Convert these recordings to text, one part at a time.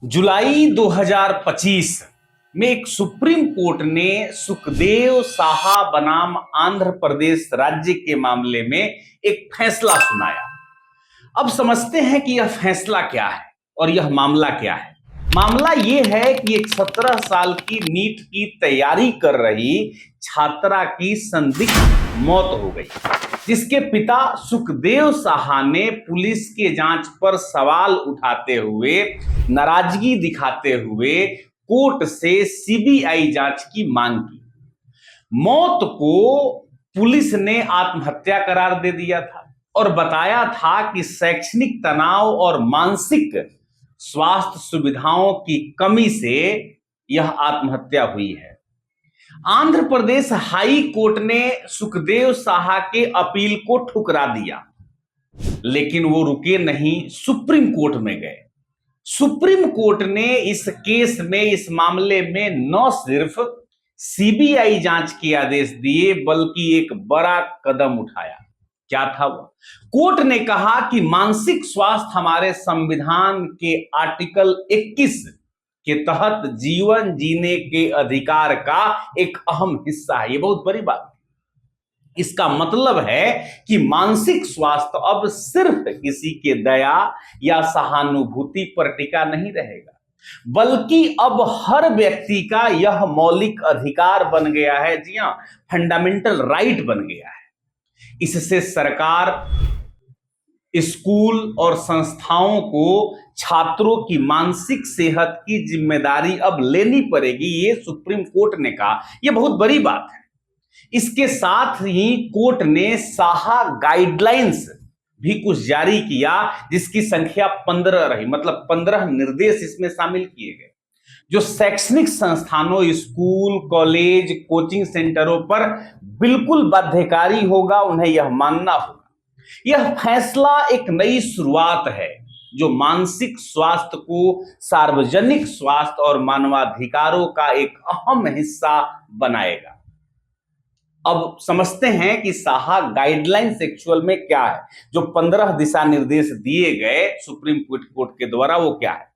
जुलाई 2025 में एक supreme court ने सुखदेव साहा बनाम आंध्र प्रदेश राज्य के मामले में एक फैसला सुनाया। अब समझते हैं कि यह फैसला क्या है और यह मामला क्या है। मामला यह है कि एक 17 साल की नीट की तैयारी कर रही छात्रा की संदिग्ध मौत हो गई, जिसके पिता सुखदेव साहा ने पुलिस के जांच पर सवाल उठाते हुए, नाराजगी दिखाते हुए कोर्ट से सीबीआई जांच की मांग की। मौत को पुलिस ने आत्महत्या करार दे दिया था और बताया था कि शैक्षणिक तनाव और मानसिक स्वास्थ्य सुविधाओं की कमी से यह आत्महत्या हुई है। आंध्र प्रदेश हाई कोर्ट ने सुखदेव साहा के अपील को ठुकरा दिया, लेकिन वो रुके नहीं, सुप्रीम कोर्ट में गए। सुप्रीम कोर्ट ने इस केस में, इस मामले में न सिर्फ सीबीआई जांच के आदेश दिए, बल्कि एक बड़ा कदम उठाया। क्या था वो? कोर्ट ने कहा कि मानसिक स्वास्थ्य हमारे संविधान के आर्टिकल 21 के तहत जीवन जीने के अधिकार का एक अहम हिस्सा है। ये बहुत बड़ी बात है। इसका मतलब है कि मानसिक स्वास्थ्य अब सिर्फ किसी के दया या सहानुभूति पर टिका नहीं रहेगा, बल्कि अब हर व्यक्ति का यह मौलिक अधिकार बन गया है। जी हां, फंडामेंटल राइट बन गया है। इससे सरकार, स्कूल और संस्थाओं को छात्रों की मानसिक सेहत की जिम्मेदारी अब लेनी पड़ेगी, ये सुप्रीम कोर्ट ने कहा। यह बहुत बड़ी बात है। इसके साथ ही कोर्ट ने साहा गाइडलाइंस भी कुछ जारी किया, जिसकी संख्या 15 रही, मतलब 15 निर्देश इसमें शामिल किए गए, जो शैक्षणिक संस्थानों, स्कूल, कॉलेज, कोचिंग सेंटरों पर बिल्कुल बाध्यकारी होगा, उन्हें यह मानना होगा। यह फैसला एक नई शुरुआत है जो मानसिक स्वास्थ्य को सार्वजनिक स्वास्थ्य और मानवाधिकारों का एक अहम हिस्सा बनाएगा। अब समझते हैं कि साहा गाइडलाइन एक्चुअल में क्या है। जो 15 दिशा निर्देश दिए गए सुप्रीम कोर्ट के द्वारा, वो क्या है?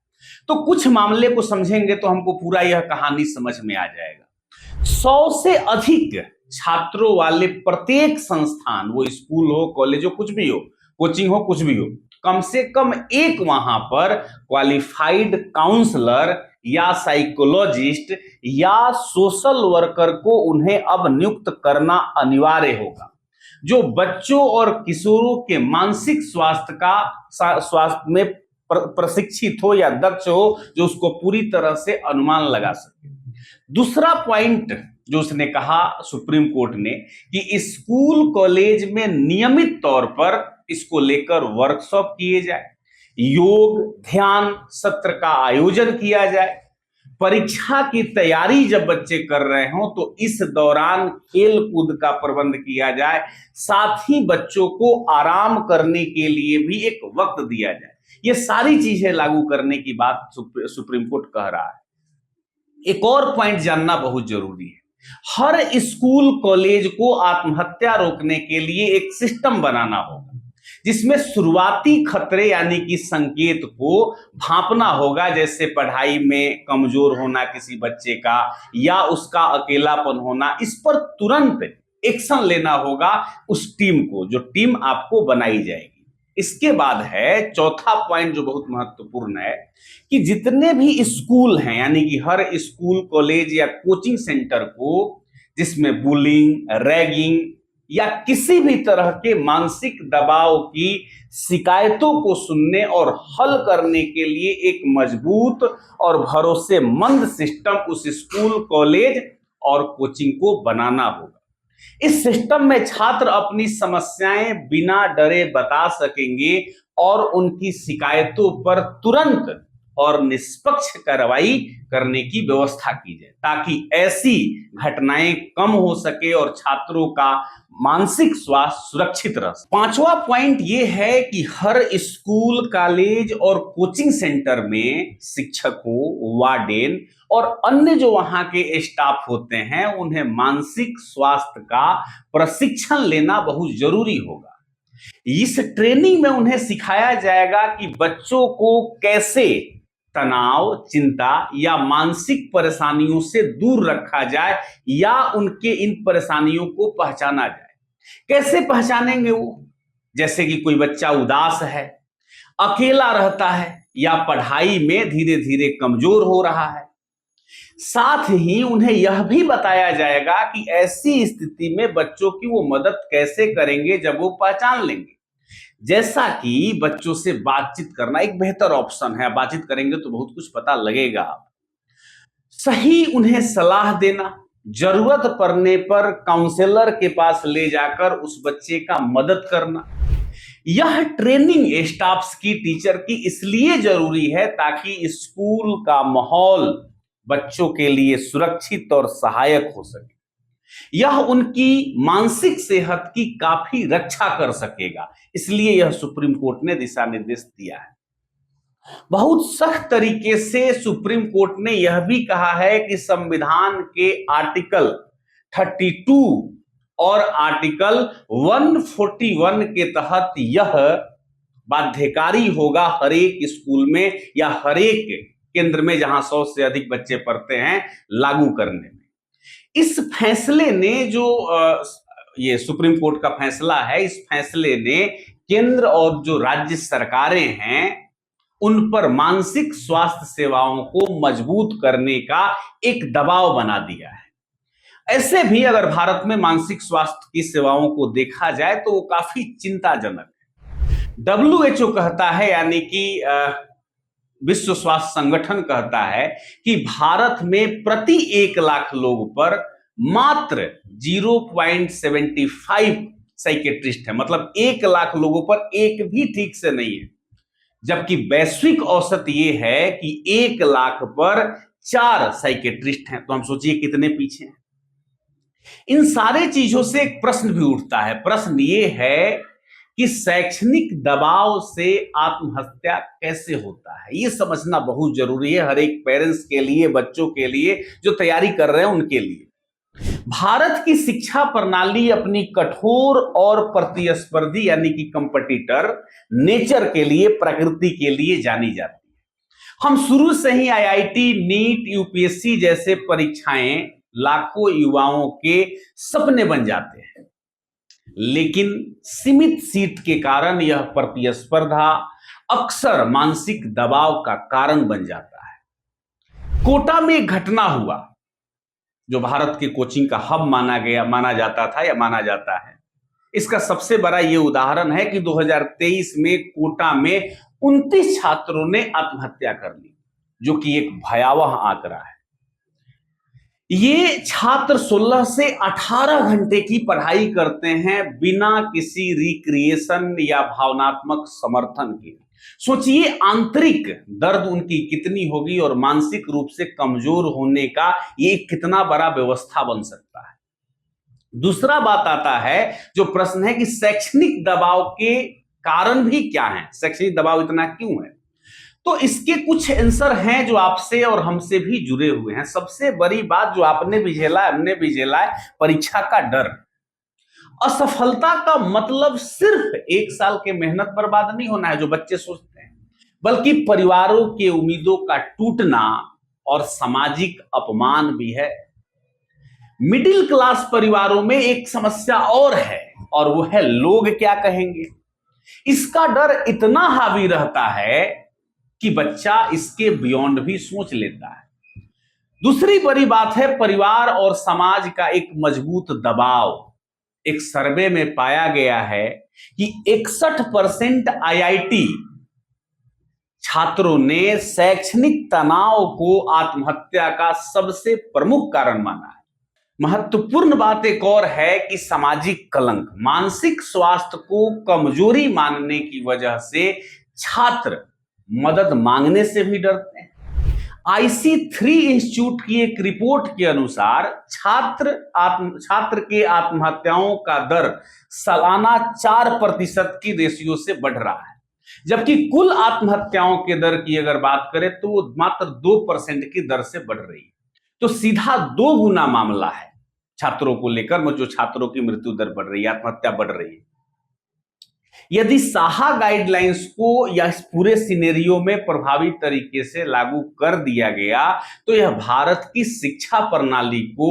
तो कुछ मामले को समझेंगे तो हमको पूरा यह कहानी समझ में आ जाएगा। 100 से अधिक छात्रों वाले प्रत्येक संस्थान, वो स्कूल हो, कॉलेज हो, कुछ भी हो, कोचिंग हो, कुछ भी हो, कम से कम एक वहां पर क्वालिफाइड काउंसलर या साइकोलॉजिस्ट या सोशल वर्कर को उन्हें अब नियुक्त करना अनिवार्य होगा, जो बच्चों और किशोरों के मानसिक स्वास्थ्य में प्रशिक्षित हो या दक्ष हो, जो उसको पूरी तरह से अनुमान लगा सके। दूसरा पॉइंट जो उसने कहा सुप्रीम कोर्ट ने, कि स्कूल कॉलेज में नियमित तौर पर इसको लेकर वर्कशॉप किए जाए, योग ध्यान सत्र का आयोजन किया जाए, परीक्षा की तैयारी जब बच्चे कर रहे हो तो इस दौरान खेल कूद का प्रबंध किया जाए, साथ ही बच्चों को आराम करने के लिए भी एक वक्त दिया जाए। ये सारी चीजें लागू करने की बात सुप्रीम कोर्ट कह रहा है। एक और पॉइंट जानना बहुत जरूरी है। हर स्कूल कॉलेज को आत्महत्या रोकने के लिए एक सिस्टम बनाना होगा, जिसमें शुरुआती खतरे यानी कि संकेत को भांपना होगा, जैसे पढ़ाई में कमजोर होना किसी बच्चे का या उसका अकेलापन होना। इस पर तुरंत एक्शन लेना होगा उस टीम को, जो टीम आपको बनाई जाएगी। इसके बाद है चौथा पॉइंट जो बहुत महत्वपूर्ण है, कि जितने भी स्कूल हैं, यानी कि हर स्कूल, कॉलेज या कोचिंग सेंटर को जिसमें बुलिंग, रैगिंग या किसी भी तरह के मानसिक दबाव की शिकायतों को सुनने और हल करने के लिए एक मजबूत और भरोसेमंद सिस्टम उस स्कूल, कॉलेज और कोचिंग को बनाना होगा। इस सिस्टम में छात्र अपनी समस्याएं बिना डरे बता सकेंगे और उनकी शिकायतों पर तुरंत और निष्पक्ष कार्रवाई करने की व्यवस्था की जाए, ताकि ऐसी घटनाएं कम हो सके और छात्रों का मानसिक स्वास्थ्य सुरक्षित रह सके। पांचवा पॉइंट यह है कि हर स्कूल, कॉलेज और कोचिंग सेंटर में शिक्षकों, वार्डन और अन्य जो वहां के स्टाफ होते हैं, उन्हें मानसिक स्वास्थ्य का प्रशिक्षण लेना बहुत जरूरी होगा। इस ट्रेनिंग में उन्हें सिखाया जाएगा कि बच्चों को कैसे तनाव, चिंता या मानसिक परेशानियों से दूर रखा जाए या उनके इन परेशानियों को पहचाना जाए। कैसे पहचानेंगे वो? जैसे कि कोई बच्चा उदास है, अकेला रहता है या पढ़ाई में धीरे धीरे कमजोर हो रहा है। साथ ही उन्हें यह भी बताया जाएगा कि ऐसी स्थिति में बच्चों की वो मदद कैसे करेंगे जब वो पहचान लेंगे। जैसा कि बच्चों से बातचीत करना एक बेहतर ऑप्शन है, बातचीत करेंगे तो बहुत कुछ पता लगेगा। सही उन्हें सलाह देना, जरूरत पड़ने पर काउंसलर के पास ले जाकर उस बच्चे का मदद करना। यह ट्रेनिंग स्टाफ्स की, टीचर की इसलिए जरूरी है ताकि स्कूल का माहौल बच्चों के लिए सुरक्षित और सहायक हो सके। यह उनकी मानसिक सेहत की काफी रक्षा कर सकेगा, इसलिए यह सुप्रीम कोर्ट ने दिशा निर्देश दिया है। बहुत सख्त तरीके से सुप्रीम कोर्ट ने यह भी कहा है कि संविधान के आर्टिकल 32 और आर्टिकल 141 के तहत यह बाध्यकारी होगा हर एक स्कूल में या हर एक केंद्र में जहां 100 से अधिक बच्चे पढ़ते हैं, लागू करने में। इस फैसले ने ये सुप्रीम कोर्ट का फैसला है, इस फैसले ने केंद्र और जो राज्य सरकारें हैं उन पर मानसिक स्वास्थ्य सेवाओं को मजबूत करने का एक दबाव बना दिया है। ऐसे भी अगर भारत में मानसिक स्वास्थ्य की सेवाओं को देखा जाए तो वो काफी चिंताजनक है। WHO कहता है, यानी कि विश्व स्वास्थ्य संगठन कहता है कि भारत में प्रति 1 लाख लोग पर मात्र 0.75 साइकेट्रिस्ट है। मतलब 1 लाख लोगों पर एक भी ठीक से नहीं है, जबकि वैश्विक औसत ये है कि 1 लाख पर 4 साइकेट्रिस्ट हैं। तो हम सोचिए कितने पीछे हैं। इन सारे चीजों से एक प्रश्न भी उठता है। प्रश्न ये है कि शैक्षणिक दबाव से आत्महत्या कैसे होता है, ये समझना बहुत जरूरी है हर एक पेरेंट्स के लिए, बच्चों के लिए, जो तैयारी कर रहे हैं उनके लिए। भारत की शिक्षा प्रणाली अपनी कठोर और प्रतिस्पर्धी यानी कि कंपटीटर नेचर के लिए, प्रकृति के लिए जानी जाती है। हम शुरू से ही IIT, नीट, UPSC जैसे परीक्षाएं लाखों युवाओं के सपने बन जाते हैं, लेकिन सीमित सीट के कारण यह प्रतिस्पर्धा अक्सर मानसिक दबाव का कारण बन जाता है। कोटा में एक घटना हुआ जो भारत के कोचिंग का हब माना जाता था या माना जाता है। इसका सबसे बड़ा यह उदाहरण है कि 2023 में कोटा में 29 छात्रों ने आत्महत्या कर ली, जो कि एक भयावह आंकड़ा है। ये छात्र 16 से 18 घंटे की पढ़ाई करते हैं बिना किसी रिक्रिएशन या भावनात्मक समर्थन के। सोचिए आंतरिक दर्द उनकी कितनी होगी और मानसिक रूप से कमजोर होने का ये कितना बड़ा व्यवस्था बन सकता है। दूसरा बात आता है, जो प्रश्न है कि शैक्षणिक दबाव के कारण भी क्या है, शैक्षणिक दबाव इतना क्यों है। तो इसके कुछ आंसर हैं जो आपसे और हमसे भी जुड़े हुए हैं। सबसे बड़ी बात जो आपने भी झेला है, हमने भी झेला है, परीक्षा का डर। असफलता का मतलब सिर्फ 1 साल के मेहनत बर्बाद नहीं होना है जो बच्चे सोचते हैं, बल्कि परिवारों के उम्मीदों का टूटना और सामाजिक अपमान भी है। मिडिल क्लास परिवारों में एक समस्या और है, और वो है लोग क्या कहेंगे। इसका डर इतना हावी रहता है कि बच्चा इसके बियॉन्ड भी सोच लेता है। दूसरी बड़ी बात है परिवार और समाज का एक मजबूत दबाव। एक सर्वे में पाया गया है कि 61% IIT छात्रों ने शैक्षणिक तनाव को आत्महत्या का सबसे प्रमुख कारण माना है। महत्वपूर्ण बात एक और है कि सामाजिक कलंक, मानसिक स्वास्थ्य को कमजोरी मानने की वजह से छात्र मदद मांगने से भी डरते हैं। IC3 इंस्टीट्यूट की एक रिपोर्ट के अनुसार छात्र के आत्महत्याओं का दर सालाना 4% की रेशियो से बढ़ रहा है, जबकि कुल आत्महत्याओं के दर की अगर बात करें तो वो मात्र 2% की दर से बढ़ रही है। तो सीधा 2 गुना मामला है छात्रों को लेकर, जो छात्रों की मृत्यु दर बढ़ रही है, आत्महत्या बढ़ रही है। यदि साहा गाइडलाइंस को या इस पूरे सिनेरियो में प्रभावी तरीके से लागू कर दिया गया तो यह भारत की शिक्षा प्रणाली को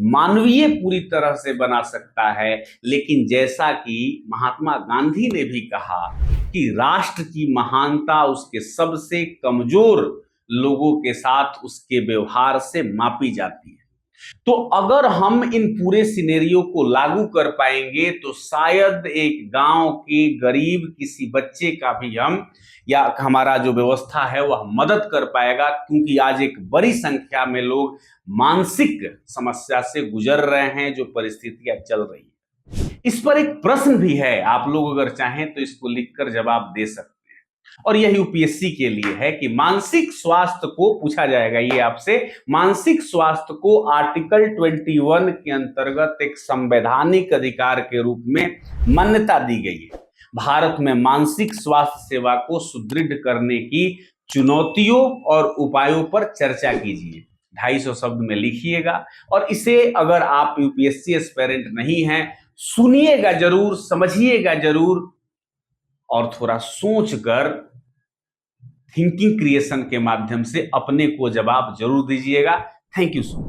मानवीय पूरी तरह से बना सकता है। लेकिन जैसा कि महात्मा गांधी ने भी कहा कि राष्ट्र की महानता उसके सबसे कमजोर लोगों के साथ उसके व्यवहार से मापी जाती है। तो अगर हम इन पूरे सिनेरियो को लागू कर पाएंगे तो शायद एक गांव के गरीब किसी बच्चे का भी हम या हमारा जो व्यवस्था है वह मदद कर पाएगा, क्योंकि आज एक बड़ी संख्या में लोग मानसिक समस्या से गुजर रहे हैं, जो परिस्थितियां चल रही है। इस पर एक प्रश्न भी है, आप लोग अगर चाहें तो इसको लिखकर जवाब दे सकते हैं, और यह यूपीएससी के लिए है कि मानसिक स्वास्थ्य को पूछा जाएगा ये आपसे, मानसिक स्वास्थ्य को आर्टिकल 21 के अंतर्गत एक संवैधानिक अधिकार के रूप में मान्यता दी गई है। भारत में मानसिक स्वास्थ्य सेवा को सुदृढ़ करने की चुनौतियों और उपायों पर चर्चा कीजिए। 250 शब्द में लिखिएगा, और इसे अगर आप यूपीएससी एस्पिरेंट नहीं हैं, सुनिएगा जरूर, समझिएगा जरूर, और थोड़ा सोचकर थिंकिंग क्रिएशन के माध्यम से अपने को जवाब जरूर दीजिएगा। Thank you so much.